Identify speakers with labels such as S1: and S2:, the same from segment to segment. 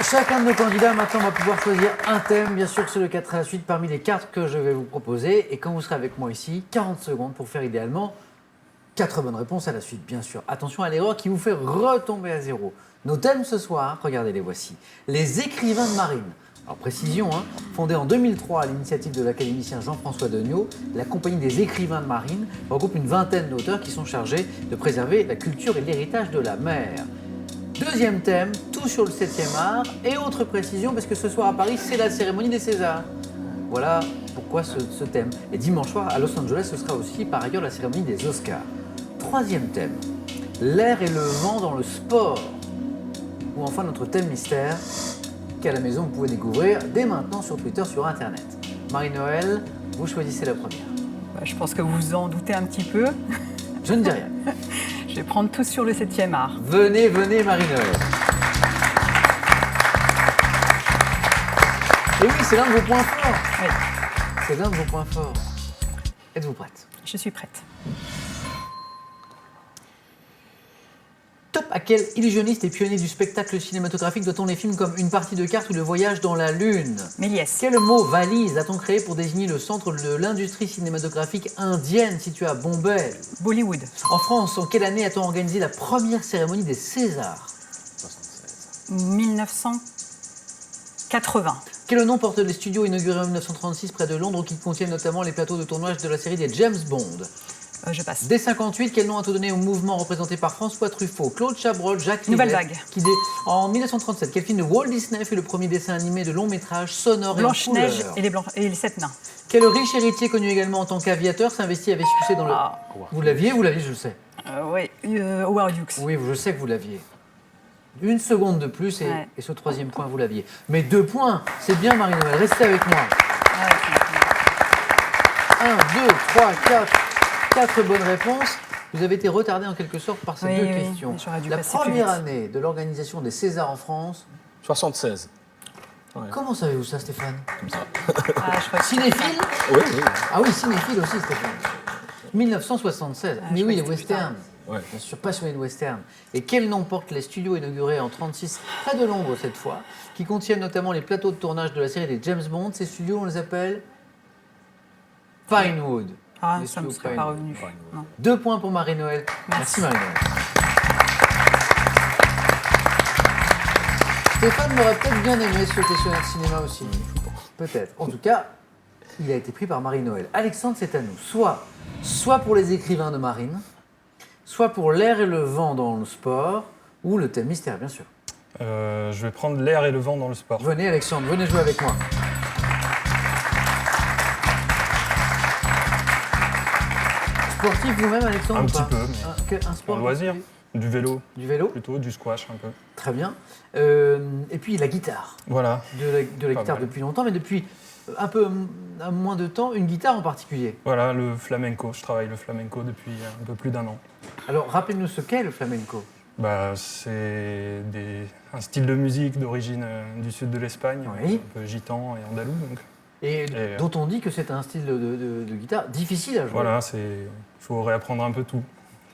S1: Chacun de nos candidats maintenant va pouvoir choisir un thème, bien sûr c'est le cas à la suite parmi les cartes que je vais vous proposer. Et quand vous serez avec moi ici, 40 secondes pour faire idéalement 4 bonnes réponses à la suite, bien sûr. Attention à l'erreur qui vous fait retomber à zéro. Nos thèmes ce soir, regardez les voici. Les écrivains de marine. Alors précision, fondée en 2003 à l'initiative de l'académicien Jean-François Degnaud, la compagnie des écrivains de marine regroupe une vingtaine d'auteurs qui sont chargés de préserver la culture et l'héritage de la mer. Deuxième thème, tout sur le 7e art. Et autre précision, parce que ce soir à Paris, c'est la cérémonie des Césars. Voilà pourquoi ce thème. Et dimanche soir, à Los Angeles, ce sera aussi par ailleurs la cérémonie des Oscars. Troisième thème, l'air et le vent dans le sport. Ou enfin notre thème mystère, qu'à la maison vous pouvez découvrir dès maintenant sur Twitter, sur Internet. Marie-Noël, vous choisissez la première.
S2: Je pense que vous vous en doutez un petit peu.
S1: Je ne dis rien.
S2: Je vais prendre tout sur le 7e art.
S1: Venez, venez Marie-Noël. Et oui, c'est l'un de vos points forts.
S2: Oui,
S1: C'est l'un de vos points forts. Êtes-vous prête?
S2: je suis prête.
S1: Top, à quel illusionniste et pionnier du spectacle cinématographique doit-on les films comme Une partie de cartes ou Le voyage dans la lune?
S2: Méliès.
S1: Quel mot valise a-t-on créé pour désigner le centre de l'industrie cinématographique indienne situé à Bombay?
S2: Bollywood.
S1: En France, en quelle année a-t-on organisé la première cérémonie des Césars?
S2: 1980.
S1: Quel nom portent les studios inaugurés en 1936 près de Londres qui contiennent notamment les plateaux de tournage de la série des James Bond?
S2: Je passe.
S1: Dès 58, quel nom a-t-on donné au mouvement représenté par François Truffaut, Claude Chabrol, Jacques
S2: Nouvelle
S1: Rivette,
S2: Vague.
S1: En 1937, quel film de Walt Disney fut le premier dessin animé de long métrage sonore et en
S2: Blanche-Neige
S1: couleur?
S2: et les 7 nains.
S1: Quel riche héritier connu également en tant qu'aviateur s'investit avec succès dans le... Vous l'aviez, je le sais.
S2: Oui, Howard Hughes.
S1: Oui, je sais que vous l'aviez. Une seconde de plus
S2: Ouais.
S1: et ce troisième point, vous l'aviez. Mais 2 points, c'est bien Marie-Noël, restez avec moi. 1, 2, 3, 4 bonnes réponses. Vous avez été retardé en quelque sorte par ces
S2: Oui,
S1: deux
S2: oui,
S1: questions.
S2: mais j'aurais dû
S1: La
S2: passer plus
S1: première
S2: vite.
S1: année de l'organisation des Césars en France,
S3: 76. Ouais.
S1: comment savez-vous ça Stéphane?
S3: Comme ça.
S2: Je crois que...
S1: Cinéphile?
S3: Oui, oui.
S1: Ah oui, cinéphile aussi Stéphane. 1976, mais
S2: je
S1: oui, les
S2: crois que c'était
S1: westerns.
S3: Ouais.
S1: Bien sûr, passionné de western. Et quel nom portent les studios inaugurés en 1936, près de Londres cette fois, qui contiennent notamment les plateaux de tournage de la série des James Bond? Ces studios, on les appelle Pinewood.
S2: Ah,
S1: Les
S2: ça ne me
S1: studios
S2: serait pas
S1: Pinewood.
S2: revenu. Non.
S1: 2 points pour Marie-Noël. Merci Marie-Noël. Stéphane m'aurait peut-être bien aimé ce questionnaire de cinéma aussi. Peut-être. En tout cas, il a été pris par Marie-Noël. Alexandre, c'est à nous. Soit pour les écrivains de marine, soit pour l'air et le vent dans le sport, ou le thème mystère, bien sûr.
S4: Je vais prendre l'air et le vent dans le sport.
S1: Venez Alexandre, venez jouer avec moi. Sportif vous-même Alexandre
S4: Un
S1: ou
S4: petit
S1: pas?
S4: peu, mais
S1: Un sport
S4: en loisir. Du vélo,
S1: Du vélo?
S4: plutôt, du squash un peu.
S1: Très bien. Et puis la guitare.
S4: Voilà.
S1: De la
S4: Pas
S1: guitare
S4: mal.
S1: depuis longtemps, mais depuis un peu moins de temps, une guitare en particulier.
S4: Voilà, le flamenco. Je travaille le flamenco depuis un peu plus d'1 an.
S1: Alors rappelez-nous ce qu'est le flamenco.
S4: C'est un style de musique d'origine du sud de l'Espagne,
S1: Oui.
S4: un peu gitan et andalou. Donc.
S1: Et dont on dit que c'est un style de guitare difficile à jouer.
S4: Voilà, il faut réapprendre un peu tout.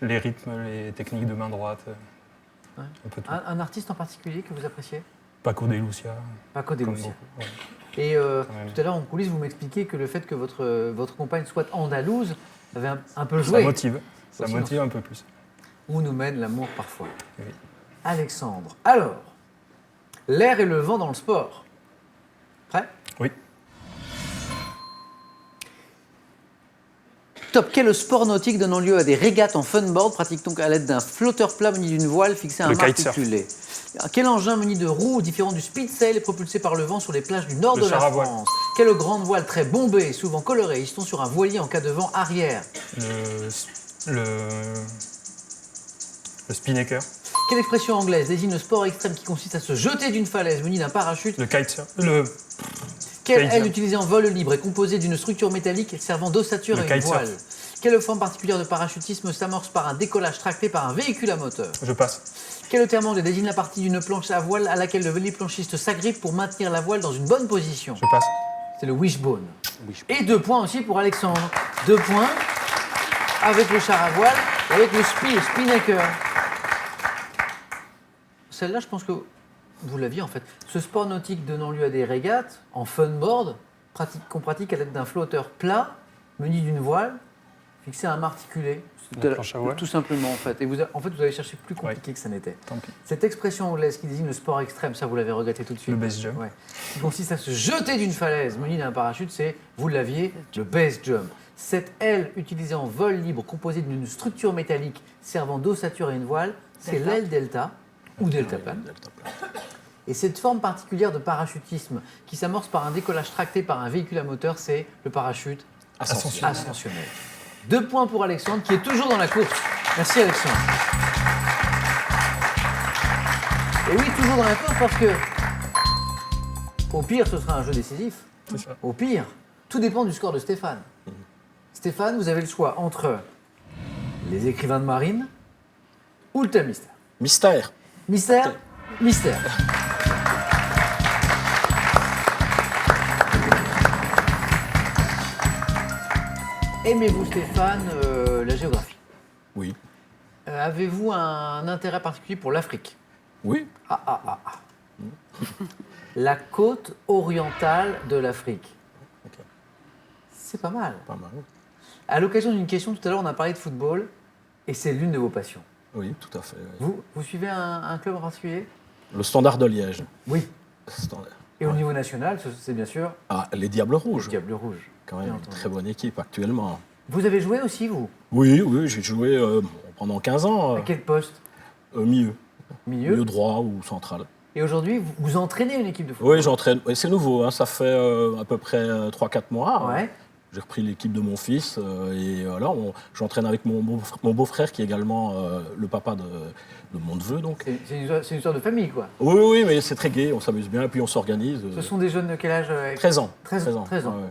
S4: Les rythmes, les techniques de main droite,
S1: Ouais.
S4: un peu tout.
S1: Un artiste en particulier que vous appréciez?
S4: Paco de Lucia.
S1: Paco de
S4: comme
S1: Lucia.
S4: beaucoup, ouais.
S1: Et
S4: même.
S1: tout à l'heure en coulisses, vous m'expliquez que le fait que votre compagne soit andalouse avait un peu
S4: Ça
S1: joué.
S4: motive. Ça
S1: Aussi,
S4: motive un peu plus.
S1: Où nous mène l'amour parfois.
S4: Oui.
S1: Alexandre, alors, l'air et le vent dans le sport. Prêt?
S4: Oui.
S1: Top. Quel sport nautique donnant lieu à des régates en funboard pratique-t-on à l'aide d'un flotteur plat muni d'une voile fixée à un
S4: Le
S1: mât
S4: kitesurf.
S1: articulé? Quel engin muni de roues différent du speedsail est propulsé par le vent sur les plages du nord
S4: Le
S1: de la
S4: char à voile.
S1: France? Quelle grande voile très bombée et souvent colorée hisse-t-on sur un voilier en cas de vent arrière?
S4: Le spinnaker.
S1: Quelle expression anglaise désigne le sport extrême qui consiste à se jeter d'une falaise muni d'un parachute?
S4: Le kitesurf.
S1: Quelle
S4: kite
S1: aile
S4: jump.
S1: utilisée en vol libre est composée d'une structure métallique servant d'ossature
S4: Le
S1: à une
S4: kitesurf.
S1: voile? Quelle forme particulière de parachutisme s'amorce par un décollage tracté par un véhicule à moteur?
S4: Je passe.
S1: Quel terme anglais désigne la partie d'une planche à voile à laquelle le véliplanchiste s'agrippe pour maintenir la voile dans une bonne position?
S4: Je passe.
S1: C'est le wishbone. Et 2 points aussi pour Alexandre. 2 points avec le char à voile et avec le spinnaker. Celle-là, je pense que vous l'aviez en fait. Ce sport nautique donnant lieu à des régates en funboard qu'on pratique à l'aide d'un flotteur plat muni d'une voile fixé à un mât articulé.
S4: Une planche à voile.
S1: Tout simplement en fait. Et vous avez cherché plus compliqué que ça n'était.
S4: Tant pis.
S1: Cette expression anglaise qui désigne le sport extrême, ça vous l'avez regretté tout de suite.
S4: Le base jump.
S1: Ouais. Qui consiste à se jeter d'une falaise muni d'un parachute, c'est, vous l'aviez, le base jump. Cette aile utilisée en vol libre, composée d'une structure métallique servant d'ossature à une voile, c'est
S2: Delta.
S1: l'aile delta ou deltaplane. Et cette forme particulière de parachutisme qui s'amorce par un décollage tracté par un véhicule à moteur, c'est le parachute
S3: Ascensionnel.
S1: ascensionnel. 2 points pour Alexandre qui est toujours dans la course. Merci Alexandre. Et oui, toujours dans la course parce que, au pire, ce sera un jeu décisif.
S4: C'est ça.
S1: Au pire, tout dépend du score de Stéphane. Stéphane, vous avez le choix entre les écrivains de marine ou le thème mystère.
S3: Mystère.
S1: Mystère, mystère. Aimez-vous, Stéphane, la géographie?
S3: Oui.
S1: Avez-vous un intérêt particulier pour l'Afrique?
S3: Oui.
S1: La côte orientale de l'Afrique.
S3: Ok.
S1: C'est pas mal.
S3: Pas mal.
S1: À l'occasion d'une question, tout à l'heure, on a parlé de football, et c'est l'une de vos passions.
S3: Oui, tout à fait. Oui.
S1: Vous suivez un club en particulier?
S3: Le Standard de Liège.
S1: Oui.
S3: Standard.
S1: Et au
S3: Ouais.
S1: niveau national, c'est bien sûr
S3: Ah, les Diables Rouges.
S1: le Diable Rouge.
S3: Quand même
S1: bien
S3: une
S1: entendu.
S3: très bonne équipe actuellement.
S1: Vous avez joué aussi, vous?
S3: Oui, oui, j'ai joué pendant 15 ans.
S1: À quel poste?
S3: Milieu.
S1: Milieu.
S3: Milieu droit ou central.
S1: Et aujourd'hui, vous entraînez une équipe de football?
S3: Oui, j'entraîne. Oui, c'est nouveau, hein, ça fait à peu près 3-4 mois.
S1: Ouais.
S3: J'ai repris l'équipe de mon fils et voilà, j'entraîne avec mon beau-frère qui est également le papa de mon neveu. Donc.
S1: C'est une histoire de famille, quoi.
S3: Oui, oui, mais c'est très gai, on s'amuse bien et puis on s'organise.
S1: Ce sont des jeunes de quel âge?
S3: 13 ans.
S1: 13 ans.
S3: Ouais, ouais.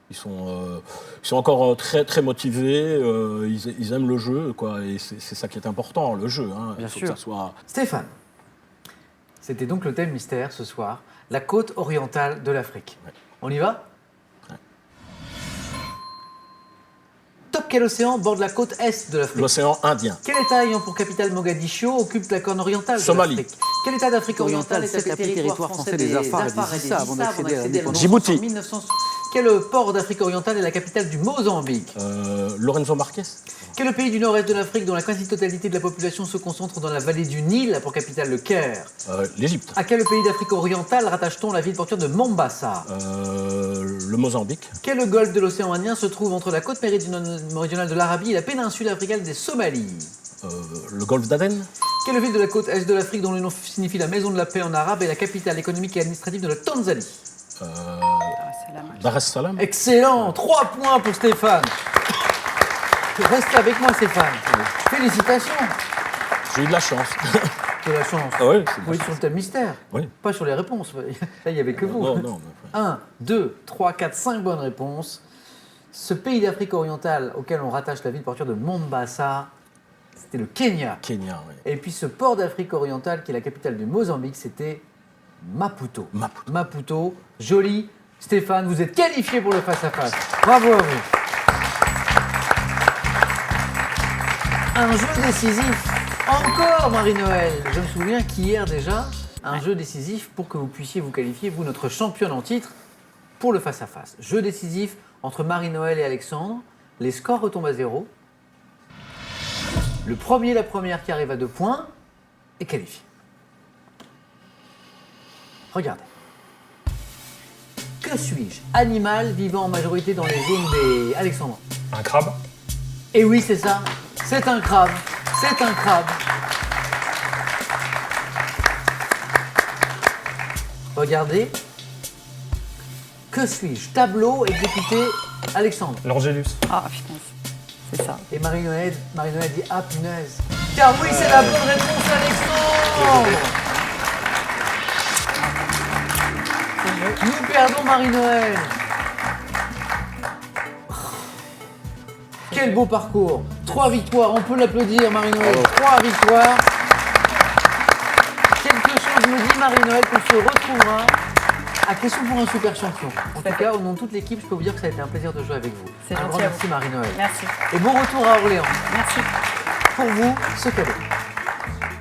S3: Ils sont encore très, très motivés, ils aiment le jeu, quoi, et c'est ça qui est important, le jeu. Hein.
S1: Bien
S3: Il faut
S1: sûr.
S3: que ça soit...
S1: Stéphane, c'était donc le thème mystère ce soir, la côte orientale de l'Afrique.
S3: Ouais.
S1: On y va?
S3: Ouais.
S1: Top quel océan borde la côte est de l'Afrique?
S3: L'océan Indien.
S1: Quel État ayant pour capitale Mogadiscio occupe la corne orientale
S3: Somalie.
S1: de l'Afrique? Quel État d'Afrique orientale
S5: orientale
S1: est appelé territoire français des Afars et des Issa avant d'accéder à l'indépendance
S3: Djibouti.
S1: en 1900? Quel port d'Afrique orientale est la capitale du Mozambique?
S3: Lorenzo Marquez.
S1: Quel pays du nord-est de l'Afrique dont la quasi-totalité de la population se concentre dans la vallée du Nil a pour capitale le Caire?
S3: L'Égypte.
S1: À quel pays d'Afrique orientale rattache-t-on la ville portuaire de Mombasa?
S3: Le Mozambique.
S1: Quel golfe de l'océan Indien se trouve entre la côte méridionale de l'Arabie et la péninsule africaine des Somalies?
S3: Le golfe d'Aden.
S1: Quelle ville de la côte est de l'Afrique dont le nom signifie la maison de la paix en arabe est la capitale économique et administrative de la Tanzanie?
S2: Ah, c'est la même.
S3: Dar es Salaam.
S1: Excellent, 3 points pour Stéphane. Reste avec moi Stéphane. Félicitations.
S3: J'ai eu de la chance.
S1: De la chance.
S3: Ah ouais, c'est de la
S1: Oui,
S3: chance.
S1: sur le thème mystère.
S3: Oui.
S1: Pas sur les réponses. Là, il n'y avait que vous.
S3: Non, non.
S1: 1, 2, 3, 4, 5 bonnes réponses. Ce pays d'Afrique orientale auquel on rattache la ville portuaire de Mombasa, c'était le Kenya.
S3: Kenya, oui.
S1: Et puis ce port d'Afrique orientale qui est la capitale du Mozambique, c'était Maputo.
S3: Maputo.
S1: Maputo, joli. Stéphane, vous êtes qualifié pour le face-à-face. Bravo à vous. Un jeu décisif. Encore Marie-Noël. Je me souviens qu'hier déjà, un jeu décisif pour que vous puissiez vous qualifier, vous notre championne en titre, pour le face-à-face. Jeu décisif entre Marie-Noël et Alexandre. Les scores retombent à 0. Le premier, la première qui arrive à 2 points est qualifié. Regardez. Que suis-je? Animal vivant en majorité dans les zones des... Alexandre.
S4: Un crabe.
S1: Et oui, c'est ça. C'est un crabe. C'est un crabe. Regardez. Que suis-je? Tableau exécuté Alexandre.
S4: L'Angélus.
S2: Ah, putain, c'est ça.
S1: Et Marie-Noël dit ah punaise. Car oui, c'est la bonne réponse Alexandre. Nous perdons Marie-Noël. Quel beau parcours. 3 victoires, on peut l'applaudir Marie-Noël. 3 victoires. Quelque chose me dit Marie-Noël qu'on se retrouvera à Question pour un super champion. En tout cas, au nom de toute l'équipe, je peux vous dire que ça a été un plaisir de jouer avec vous.
S2: C'est
S1: Un grand
S2: gentil à
S1: merci
S2: vous.
S1: Marie-Noël.
S2: Merci.
S1: Et bon retour à Orléans.
S2: Merci.
S1: Pour vous, ce cadeau.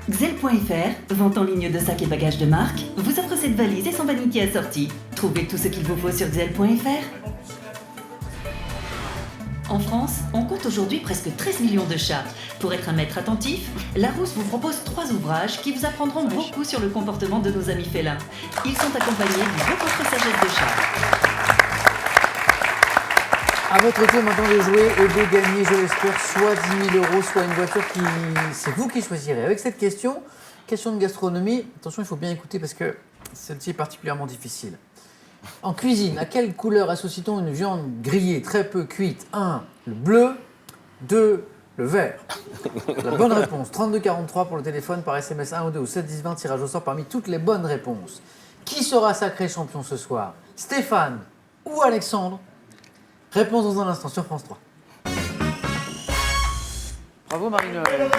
S5: Xel.fr, vente en ligne de sacs et bagages de marque, vous offre cette valise et son vanité assorti. Trouvez tout ce qu'il vous faut sur Xel.fr. En France, on compte aujourd'hui presque 13 millions de chats. Pour être un maître attentif, Larousse vous propose 3 ouvrages qui vous apprendront beaucoup sur le comportement de nos amis félins. Ils sont accompagnés du beau coffre sagesse de chat.
S1: À votre tour maintenant de jouer et de gagner, je l'espère, soit 10 000 euros, soit une voiture qui... C'est vous qui choisirez. Avec cette question de gastronomie, attention, il faut bien écouter parce que celle-ci est particulièrement difficile. En cuisine, à quelle couleur associe-t-on une viande grillée très peu cuite? 1. Le bleu. 2. Le vert. La bonne réponse, 3243 pour le téléphone, par SMS 1 ou 2 ou 7 10 20, tirage au sort parmi toutes les bonnes réponses. Qui sera sacré champion ce soir? Stéphane ou Alexandre? Réponse dans un instant sur France 3. Bravo Marie-Noël.